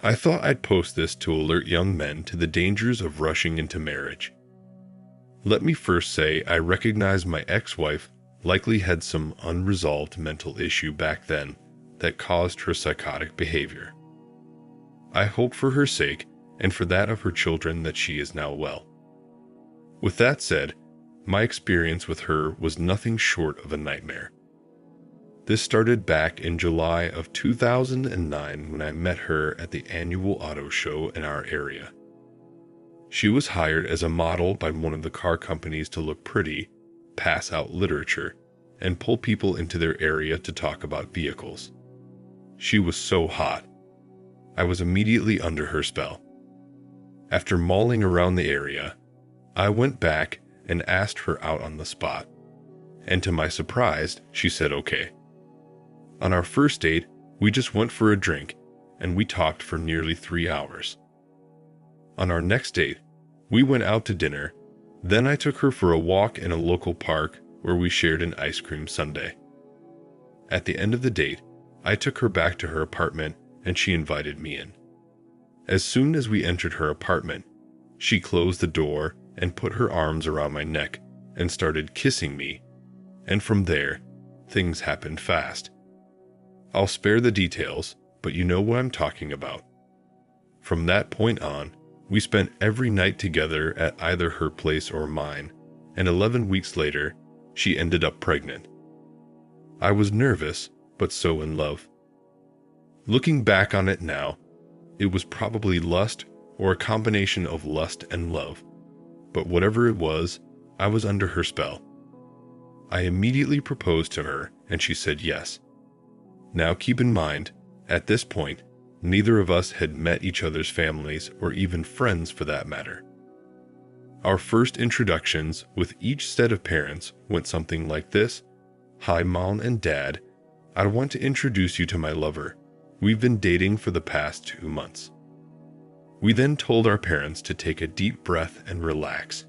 I thought I'd post this to alert young men to the dangers of rushing into marriage. Let me first say I recognize my ex-wife likely had some unresolved mental issue back then that caused her psychotic behavior. I hope for her sake and for that of her children that she is now well. With that said, my experience with her was nothing short of a nightmare. This started back in July of 2009 when I met her at the annual auto show in our area. She was hired as a model by one of the car companies to look pretty, pass out literature, and pull people into their area to talk about vehicles. She was so hot. I was immediately under her spell. After mulling around the area, I went back and asked her out on the spot, and to my surprise, she said okay. On our first date, we just went for a drink, and we talked for nearly 3 hours. On our next date, we went out to dinner, then I took her for a walk in a local park where we shared an ice cream sundae. At the end of the date, I took her back to her apartment and she invited me in. As soon as we entered her apartment, she closed the door and put her arms around my neck and started kissing me, and from there, things happened fast. I'll spare the details, but you know what I'm talking about. From that point on, we spent every night together at either her place or mine, and 11 weeks later, she ended up pregnant. I was nervous, but so in love. Looking back on it now, it was probably lust or a combination of lust and love, but whatever it was, I was under her spell. I immediately proposed to her, and she said yes. Now keep in mind, at this point, neither of us had met each other's families or even friends for that matter. Our first introductions with each set of parents went something like this. Hi Mom and Dad, I want to introduce you to my lover. We've been dating for the past 2 months. We then told our parents to take a deep breath and relax,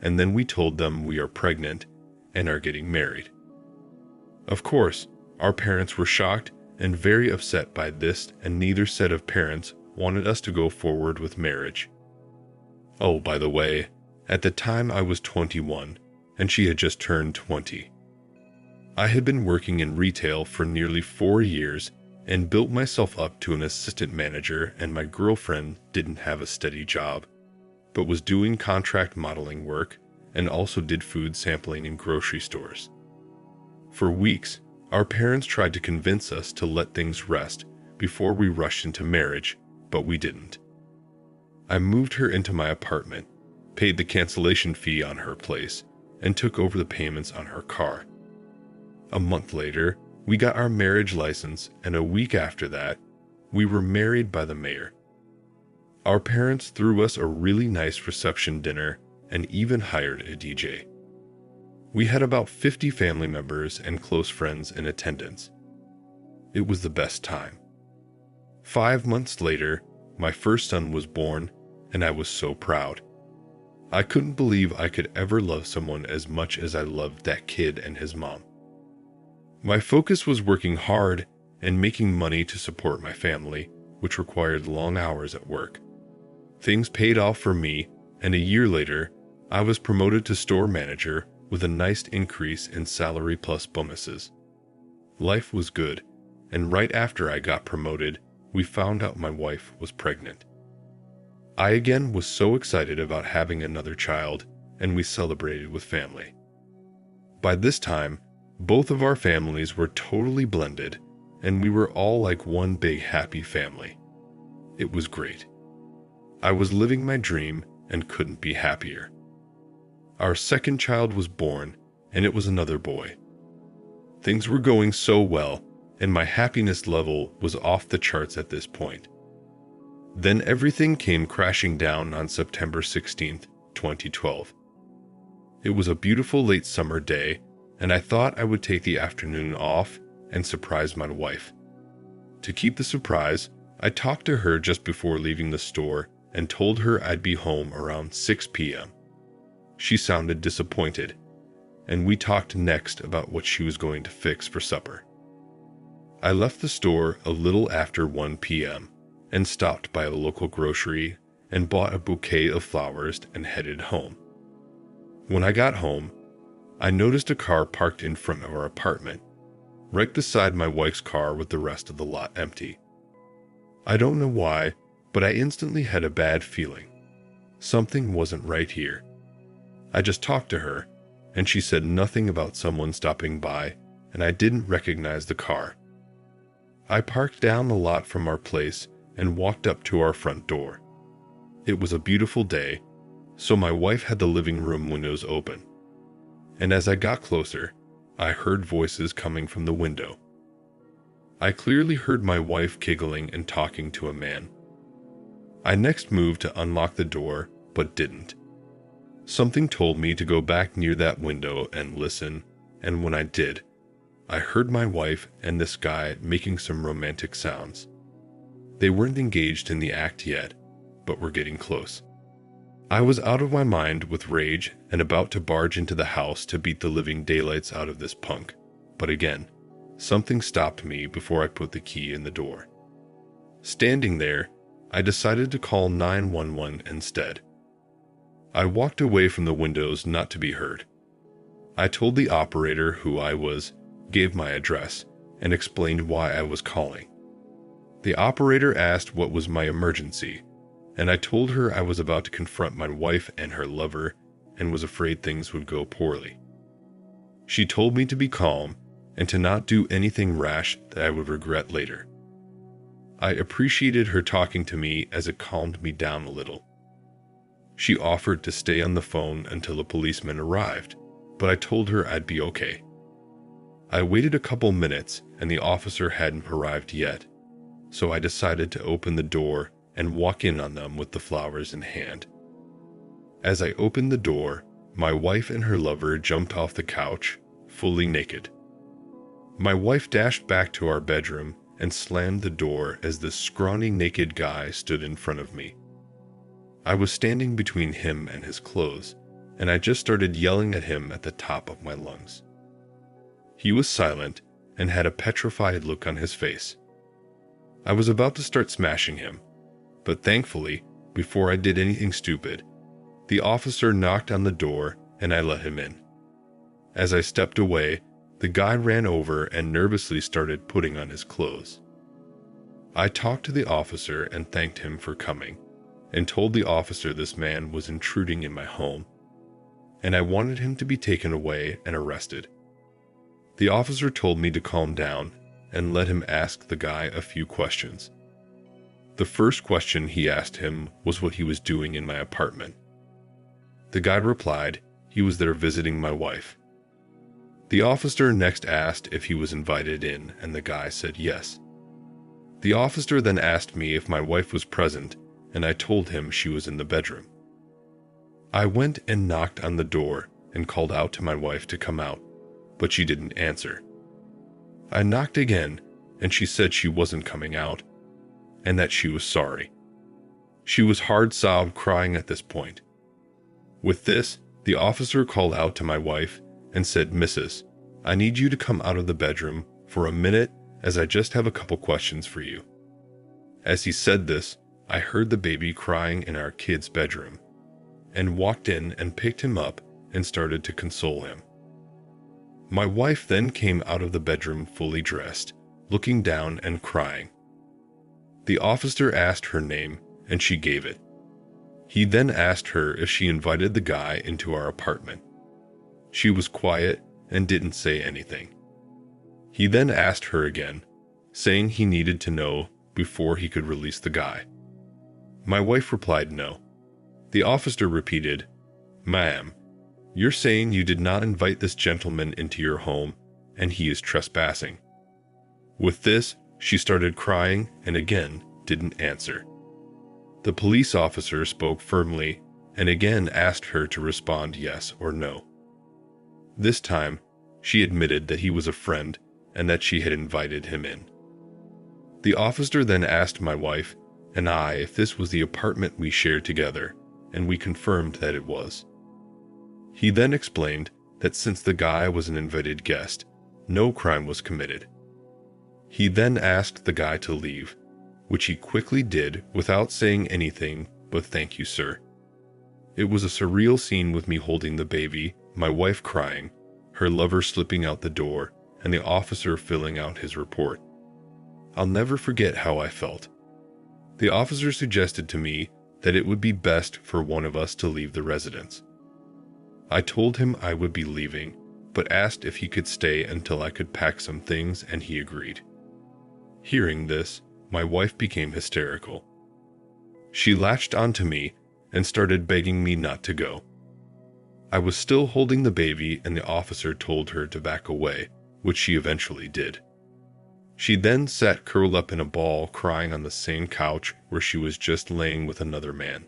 and then we told them we are pregnant and are getting married. Of course, our parents were shocked and very upset by this, and neither set of parents wanted us to go forward with marriage. Oh, by the way, at the time I was 21, and she had just turned 20. I had been working in retail for nearly 4 years and built myself up to an assistant manager, and my girlfriend didn't have a steady job, but was doing contract modeling work and also did food sampling in grocery stores. For weeks, our parents tried to convince us to let things rest before we rushed into marriage, but we didn't. I moved her into my apartment, paid the cancellation fee on her place, and took over the payments on her car. A month later, we got our marriage license, and a week after that, we were married by the mayor. Our parents threw us a really nice reception dinner and even hired a DJ. We had about 50 family members and close friends in attendance. It was the best time. 5 months later, my first son was born, and I was so proud. I couldn't believe I could ever love someone as much as I loved that kid and his mom. My focus was working hard and making money to support my family, which required long hours at work. Things paid off for me, and a year later, I was promoted to store manager with a nice increase in salary plus bonuses. Life was good, and right after I got promoted, we found out my wife was pregnant. I again was so excited about having another child, and we celebrated with family. By this time, both of our families were totally blended, and we were all like one big happy family. It was great. I was living my dream and couldn't be happier. Our second child was born, and it was another boy. Things were going so well, and my happiness level was off the charts at this point. Then everything came crashing down on September 16th, 2012. It was a beautiful late summer day, and I thought I would take the afternoon off and surprise my wife. To keep the surprise, I talked to her just before leaving the store and told her I'd be home around 6 p.m. She sounded disappointed, and we talked next about what she was going to fix for supper. I left the store a little after 1 p.m., and stopped by a local grocery and bought a bouquet of flowers and headed home. When I got home, I noticed a car parked in front of our apartment, right beside my wife's car with the rest of the lot empty. I don't know why, but I instantly had a bad feeling. Something wasn't right here. I just talked to her, and she said nothing about someone stopping by, and I didn't recognize the car. I parked down the lot from our place and walked up to our front door. It was a beautiful day, so my wife had the living room windows open. And as I got closer, I heard voices coming from the window. I clearly heard my wife giggling and talking to a man. I next moved to unlock the door, but didn't. Something told me to go back near that window and listen, and when I did, I heard my wife and this guy making some romantic sounds. They weren't engaged in the act yet, but were getting close. I was out of my mind with rage and about to barge into the house to beat the living daylights out of this punk, but again, something stopped me before I put the key in the door. Standing there, I decided to call 911 instead. I walked away from the windows not to be heard. I told the operator who I was, gave my address, and explained why I was calling. The operator asked what was my emergency, and I told her I was about to confront my wife and her lover and was afraid things would go poorly. She told me to be calm and to not do anything rash that I would regret later. I appreciated her talking to me as it calmed me down a little. She offered to stay on the phone until a policeman arrived, but I told her I'd be okay. I waited a couple minutes and the officer hadn't arrived yet, so I decided to open the door and walk in on them with the flowers in hand. As I opened the door, my wife and her lover jumped off the couch, fully naked. My wife dashed back to our bedroom and slammed the door as this scrawny naked guy stood in front of me. I was standing between him and his clothes, and I just started yelling at him at the top of my lungs. He was silent and had a petrified look on his face. I was about to start smashing him, but thankfully, before I did anything stupid, the officer knocked on the door and I let him in. As I stepped away, the guy ran over and nervously started putting on his clothes. I talked to the officer and thanked him for coming, and told the officer this man was intruding in my home, and I wanted him to be taken away and arrested. The officer told me to calm down and let him ask the guy a few questions. The first question he asked him was what he was doing in my apartment. The guy replied he was there visiting my wife. The officer next asked if he was invited in, and the guy said yes. The officer then asked me if my wife was present, and I told him she was in the bedroom. I went and knocked on the door and called out to my wife to come out, but she didn't answer. I knocked again, and she said she wasn't coming out, and that she was sorry. She was hard-sobbed crying at this point. With this, the officer called out to my wife and said, "Mrs., I need you to come out of the bedroom for a minute as I just have a couple questions for you." As he said this, I heard the baby crying in our kid's bedroom, and walked in and picked him up and started to console him. My wife then came out of the bedroom fully dressed, looking down and crying. The officer asked her name, and she gave it. He then asked her if she invited the guy into our apartment. She was quiet and didn't say anything. He then asked her again, saying he needed to know before he could release the guy. My wife replied no. The officer repeated, "Ma'am, you're saying you did not invite this gentleman into your home, and he is trespassing." With this, she started crying and again didn't answer. The police officer spoke firmly and again asked her to respond yes or no. This time, she admitted that he was a friend and that she had invited him in. The officer then asked my wife and I if this was the apartment we shared together, and we confirmed that it was. He then explained that since the guy was an invited guest, no crime was committed. He then asked the guy to leave, which he quickly did without saying anything but "Thank you, sir." It was a surreal scene with me holding the baby, my wife crying, her lover slipping out the door, and the officer filling out his report. I'll never forget how I felt. The officer suggested to me that it would be best for one of us to leave the residence. I told him I would be leaving, but asked if he could stay until I could pack some things, and he agreed. Hearing this, my wife became hysterical. She latched onto me and started begging me not to go. I was still holding the baby, and the officer told her to back away, which she eventually did. She then sat curled up in a ball, crying on the same couch where she was just laying with another man.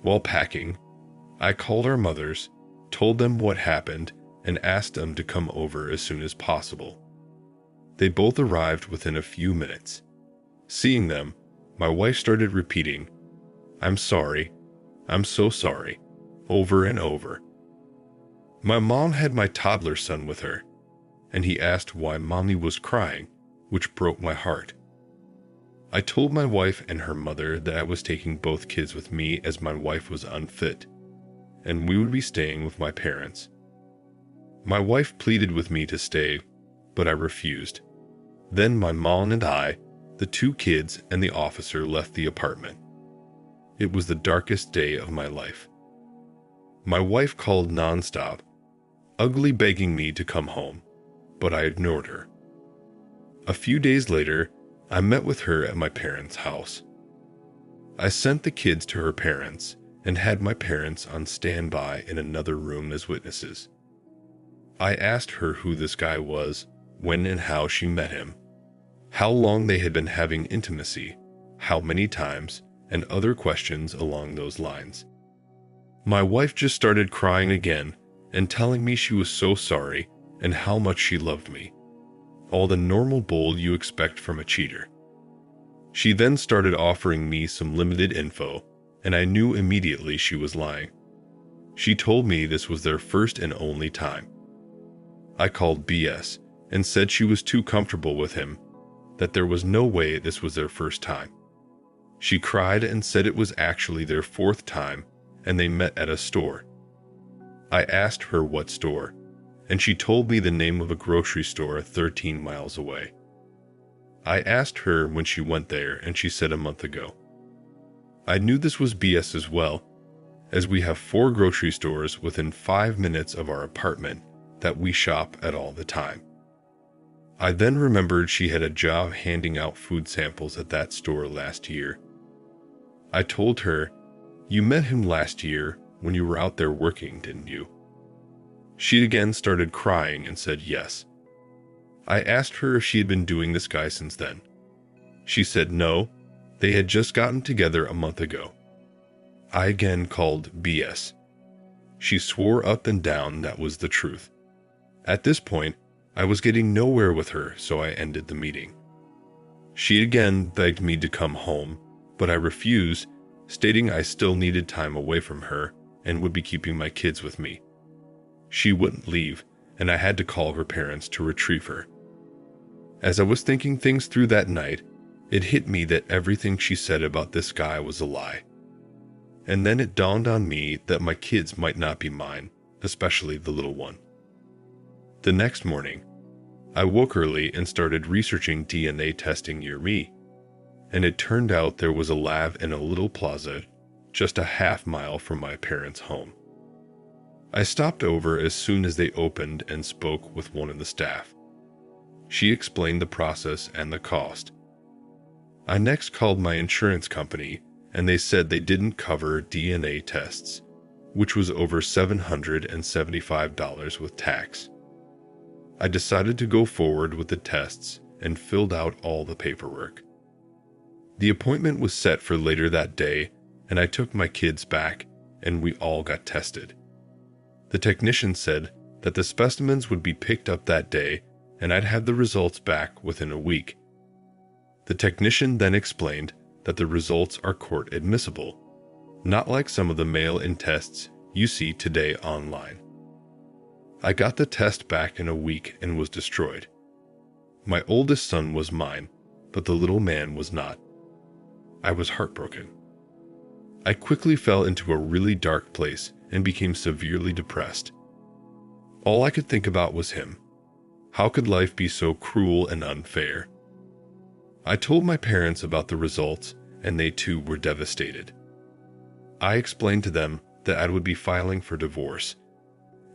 While packing, I called our mothers, told them what happened, and asked them to come over as soon as possible. They both arrived within a few minutes. Seeing them, my wife started repeating, "I'm sorry, I'm so sorry," over and over. My mom had my toddler son with her, and he asked why mommy was crying, which broke my heart. I told my wife and her mother that I was taking both kids with me as my wife was unfit, and we would be staying with my parents. My wife pleaded with me to stay, but I refused. Then my mom and I, the two kids, and the officer left the apartment. It was the darkest day of my life. My wife called nonstop, ugly begging me to come home, but I ignored her. A few days later, I met with her at my parents' house. I sent the kids to her parents and had my parents on standby in another room as witnesses. I asked her who this guy was, when and how she met him, how long they had been having intimacy, how many times, and other questions along those lines. My wife just started crying again and telling me she was so sorry and how much she loved me. All the normal bull you expect from a cheater. She then started offering me some limited info, and I knew immediately she was lying. She told me this was their first and only time. I called BS and said she was too comfortable with him, that there was no way this was their first time. She cried and said it was actually their fourth time, and they met at a store. I asked her what store, and she told me the name of a grocery store 13 miles away. I asked her when she went there, and she said a month ago. I knew this was BS as well, as we have 4 grocery stores within 5 minutes of our apartment that we shop at all the time. I then remembered she had a job handing out food samples at that store last year. I told her, "You met him last year when you were out there working, didn't you?" She again started crying and said yes. I asked her if she had been doing this guy since then. She said no, they had just gotten together a month ago. I again called BS. She swore up and down that was the truth. At this point, I was getting nowhere with her, so I ended the meeting. She again begged me to come home, but I refused, stating I still needed time away from her and would be keeping my kids with me. She wouldn't leave, and I had to call her parents to retrieve her. As I was thinking things through that night, it hit me that everything she said about this guy was a lie. And then it dawned on me that my kids might not be mine, especially the little one. The next morning, I woke early and started researching DNA testing near me, and it turned out there was a lab in a little plaza just a half-mile from my parents' home. I stopped over as soon as they opened and spoke with one of the staff. She explained the process and the cost. I next called my insurance company, and they said they didn't cover DNA tests, which was over $775 with tax. I decided to go forward with the tests and filled out all the paperwork. The appointment was set for later that day, and I took my kids back, and we all got tested. The technician said that the specimens would be picked up that day, and I'd have the results back within a week. The technician then explained that the results are court admissible, not like some of the mail-in tests you see today online. I got the test back in a week and was destroyed. My oldest son was mine, but the little man was not. I was heartbroken. I quickly fell into a really dark place and became severely depressed. All I could think about was him. How could life be so cruel and unfair? I told my parents about the results, and they too were devastated. I explained to them that I would be filing for divorce,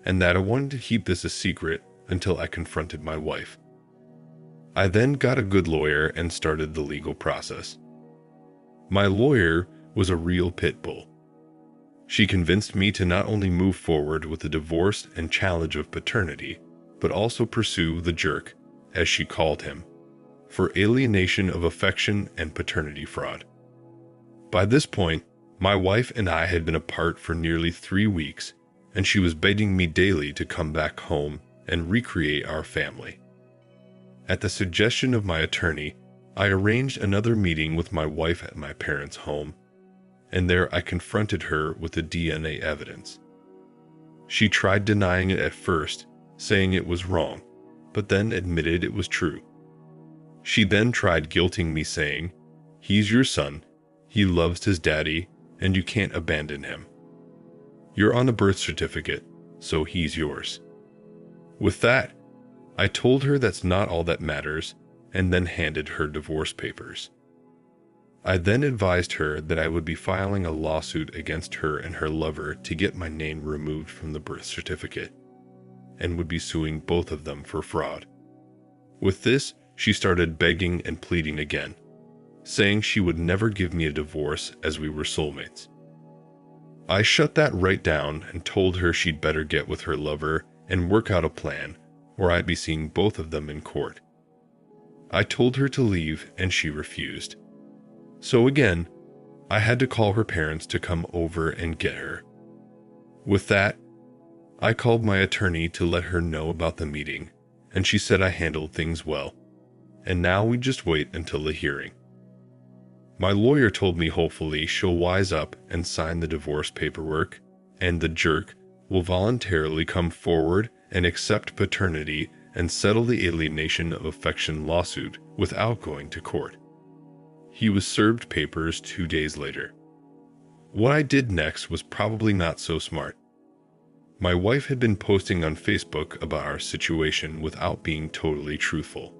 and that I wanted to keep this a secret until I confronted my wife. I then got a good lawyer and started the legal process. My lawyer was a real pit bull. She convinced me to not only move forward with the divorce and challenge of paternity, but also pursue the jerk, as she called him, for alienation of affection and paternity fraud. By this point, my wife and I had been apart for nearly 3 weeks, and she was begging me daily to come back home and recreate our family. At the suggestion of my attorney, I arranged another meeting with my wife at my parents' home, and there I confronted her with the DNA evidence. She tried denying it at first, saying it was wrong, but then admitted it was true. She then tried guilting me, saying, "He's your son, he loves his daddy, and you can't abandon him. You're on a birth certificate, so he's yours." With that, I told her that's not all that matters, and then handed her divorce papers. I then advised her that I would be filing a lawsuit against her and her lover to get my name removed from the birth certificate, and would be suing both of them for fraud. With this, she started begging and pleading again, saying she would never give me a divorce as we were soulmates. I shut that right down and told her she'd better get with her lover and work out a plan, or I'd be seeing both of them in court. I told her to leave, and she refused. So again, I had to call her parents to come over and get her. With that, I called my attorney to let her know about the meeting, and she said I handled things well, and now we just wait until the hearing. My lawyer told me hopefully she'll wise up and sign the divorce paperwork, and the jerk will voluntarily come forward and accept paternity and settle the alienation of affection lawsuit without going to court. He was served papers 2 days later. What I did next was probably not so smart. My wife had been posting on Facebook about our situation without being totally truthful.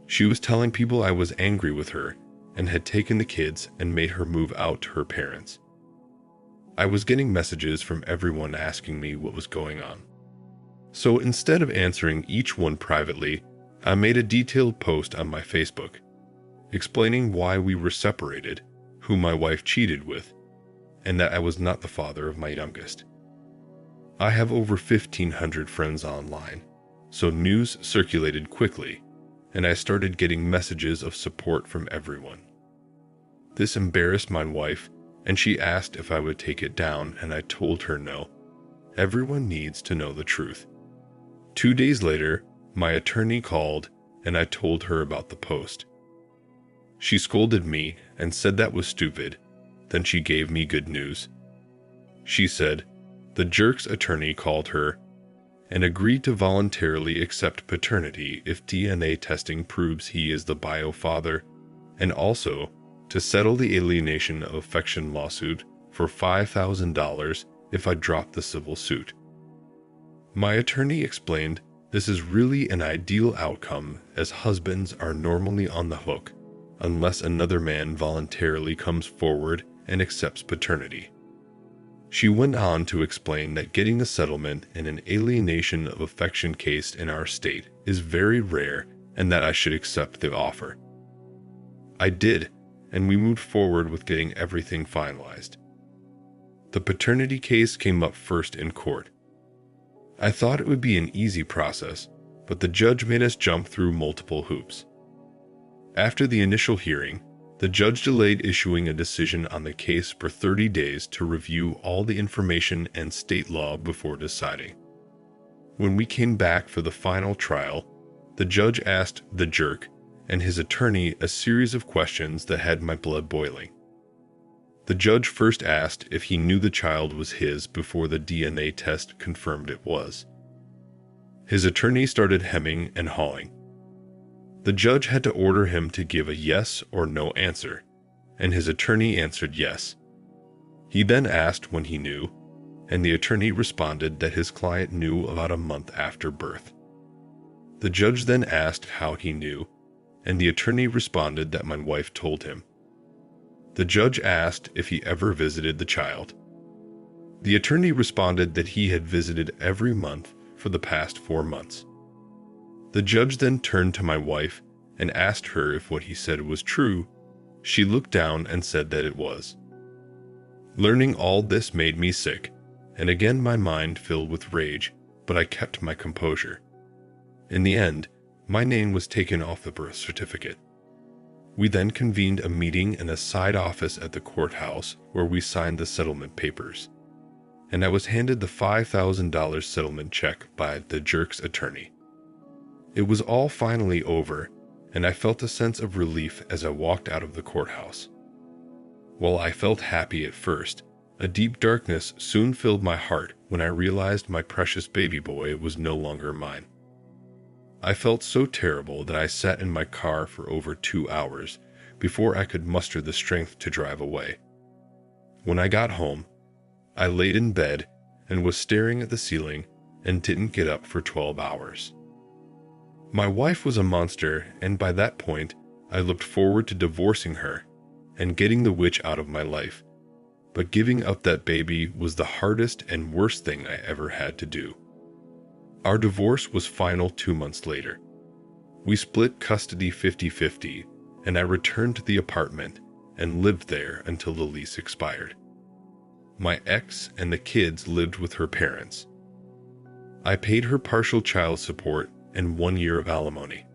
She was telling people I was angry with her and had taken the kids and made her move out to her parents. I was getting messages from everyone asking me what was going on. So instead of answering each one privately, I made a detailed post on my Facebook, explaining why we were separated, who my wife cheated with, and that I was not the father of my youngest. I have over 1,500 friends online, so news circulated quickly, and I started getting messages of support from everyone. This embarrassed my wife, and she asked if I would take it down, and I told her no. Everyone needs to know the truth. 2 days later, my attorney called, and I told her about the post. She scolded me and said that was stupid. Then she gave me good news. She said the jerk's attorney called her and agreed to voluntarily accept paternity if DNA testing proves he is the bio father, and also to settle the alienation of affection lawsuit for $5,000 if I drop the civil suit. My attorney explained this is really an ideal outcome, as husbands are normally on the hook unless another man voluntarily comes forward and accepts paternity. She went on to explain that getting a settlement in an alienation of affection case in our state is very rare and that I should accept the offer. I did, and we moved forward with getting everything finalized. The paternity case came up first in court. I thought it would be an easy process, but the judge made us jump through multiple hoops. After the initial hearing, the judge delayed issuing a decision on the case for 30 days to review all the information and state law before deciding. When we came back for the final trial, the judge asked the jerk and his attorney a series of questions that had my blood boiling. The judge first asked if he knew the child was his before the DNA test confirmed it was. His attorney started hemming and hawing. The judge had to order him to give a yes or no answer, and his attorney answered yes. He then asked when he knew, and the attorney responded that his client knew about a month after birth. The judge then asked how he knew, and the attorney responded that my wife told him. The judge asked if he ever visited the child. The attorney responded that he had visited every month for the past 4 months. The judge then turned to my wife and asked her if what he said was true. She looked down and said that it was. Learning all this made me sick, and again my mind filled with rage, but I kept my composure. In the end, my name was taken off the birth certificate. We then convened a meeting in a side office at the courthouse where we signed the settlement papers, and I was handed the $5,000 settlement check by the jerk's attorney. It was all finally over, and I felt a sense of relief as I walked out of the courthouse. While I felt happy at first, a deep darkness soon filled my heart when I realized my precious baby boy was no longer mine. I felt so terrible that I sat in my car for over 2 hours before I could muster the strength to drive away. When I got home, I laid in bed and was staring at the ceiling and didn't get up for 12 hours. My wife was a monster, and by that point, I looked forward to divorcing her and getting the witch out of my life. But giving up that baby was the hardest and worst thing I ever had to do. Our divorce was final 2 months later. We split custody 50-50, and I returned to the apartment and lived there until the lease expired. My ex and the kids lived with her parents. I paid her partial child support and 1 year of alimony.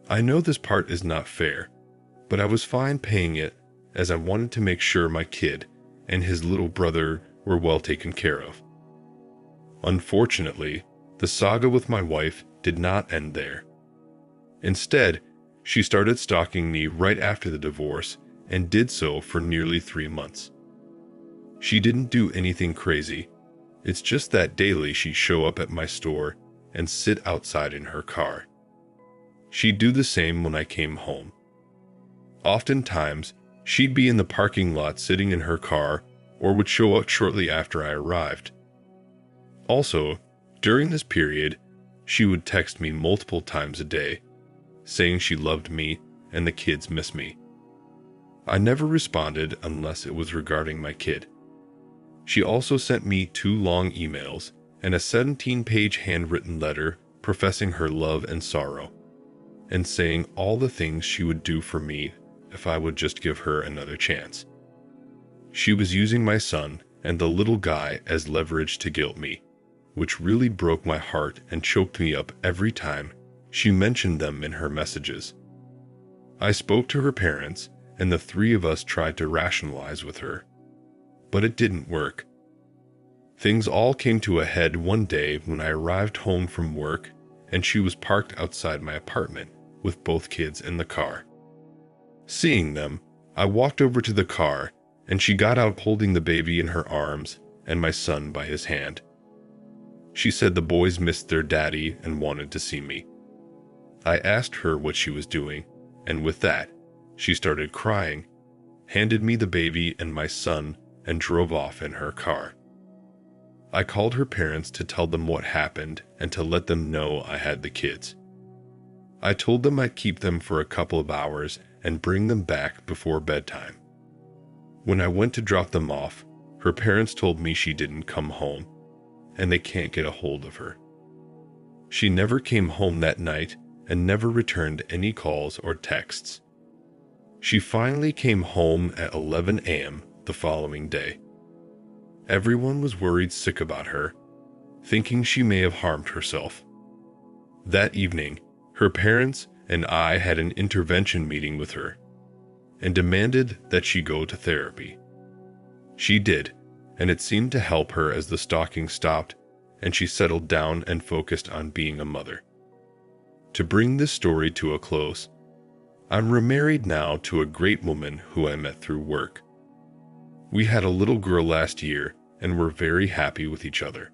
I know this part is not fair, but I was fine paying it as I wanted to make sure my kid and his little brother were well taken care of. Unfortunately, the saga with my wife did not end there. Instead, she started stalking me right after the divorce and did so for nearly 3 months. She didn't do anything crazy. It's just that daily she'd show up at my store and sit outside in her car. She'd do the same when I came home. Oftentimes, she'd be in the parking lot sitting in her car or would show up shortly after I arrived. Also, during this period, she would text me multiple times a day, saying she loved me and the kids miss me. I never responded unless it was regarding my kid. She also sent me 2 long emails and a 17-page handwritten letter professing her love and sorrow, and saying all the things she would do for me if I would just give her another chance. She was using my son and the little guy as leverage to guilt me, which really broke my heart and choked me up every time she mentioned them in her messages. I spoke to her parents, and the 3 of us tried to rationalize with her, but it didn't work. Things all came to a head one day when I arrived home from work and she was parked outside my apartment with both kids in the car. Seeing them, I walked over to the car and she got out holding the baby in her arms and my son by his hand. She said the boys missed their daddy and wanted to see me. I asked her what she was doing, and with that, she started crying, handed me the baby and my son, and drove off in her car. I called her parents to tell them what happened and to let them know I had the kids. I told them I'd keep them for a couple of hours and bring them back before bedtime. When I went to drop them off, her parents told me she didn't come home, and they can't get a hold of her. She never came home that night and never returned any calls or texts. She finally came home at 11 a.m. the following day. Everyone was worried sick about her, thinking she may have harmed herself. That evening, her parents and I had an intervention meeting with her and demanded that she go to therapy. She did, and it seemed to help her as the stalking stopped and she settled down and focused on being a mother. To bring this story to a close, I'm remarried now to a great woman who I met through work. We had a little girl last year and were very happy with each other.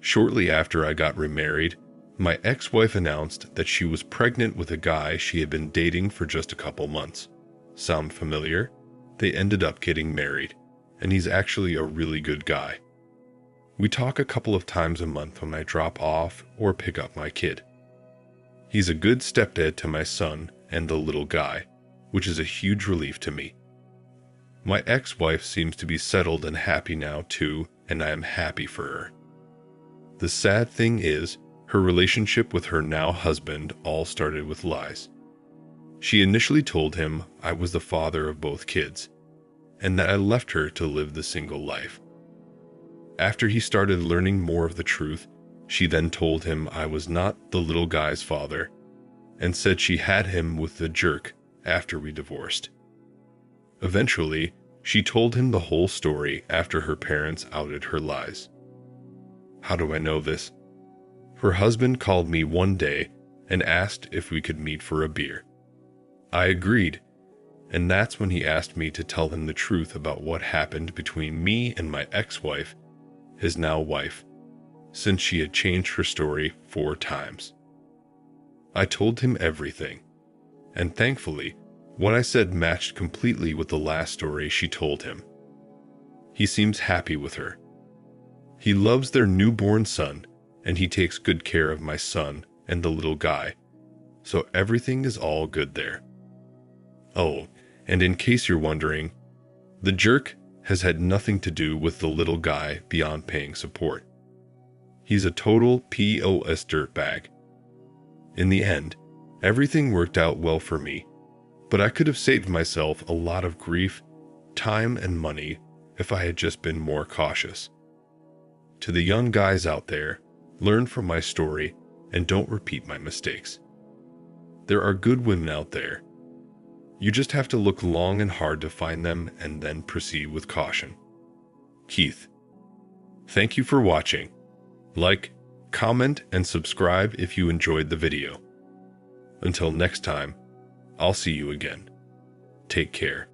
Shortly after I got remarried, My ex-wife announced that she was pregnant with a guy she had been dating for just a couple months. Sound familiar? They ended up getting married, and he's actually a really good guy. We talk a couple of times a month when I drop off or pick up my kid. He's a good stepdad to my son and the little guy, which is a huge relief to me. My ex-wife seems to be settled and happy now too, and I am happy for her. The sad thing is, her relationship with her now husband all started with lies. She initially told him I was the father of both kids, and that I left her to live the single life. After he started learning more of the truth, she then told him I was not the little guy's father, and said she had him with the jerk after we divorced. Eventually, she told him the whole story after her parents outed her lies. How do I know this? Her husband called me one day and asked if we could meet for a beer. I agreed, and that's when he asked me to tell him the truth about what happened between me and my ex-wife, his now wife, since she had changed her story 4 times. I told him everything, and thankfully, what I said matched completely with the last story she told him. He seems happy with her. He loves their newborn son, and he takes good care of my son and the little guy, so everything is all good there. Oh, and in case you're wondering, the jerk has had nothing to do with the little guy beyond paying support. He's a total POS dirtbag. In the end, everything worked out well for me, but I could have saved myself a lot of grief, time, and money if I had just been more cautious. To the young guys out there, learn from my story and don't repeat my mistakes. There are good women out there. You just have to look long and hard to find them and then proceed with caution. Keith. Thank you for watching. Like, comment, and subscribe if you enjoyed the video. Until next time, I'll see you again. Take care.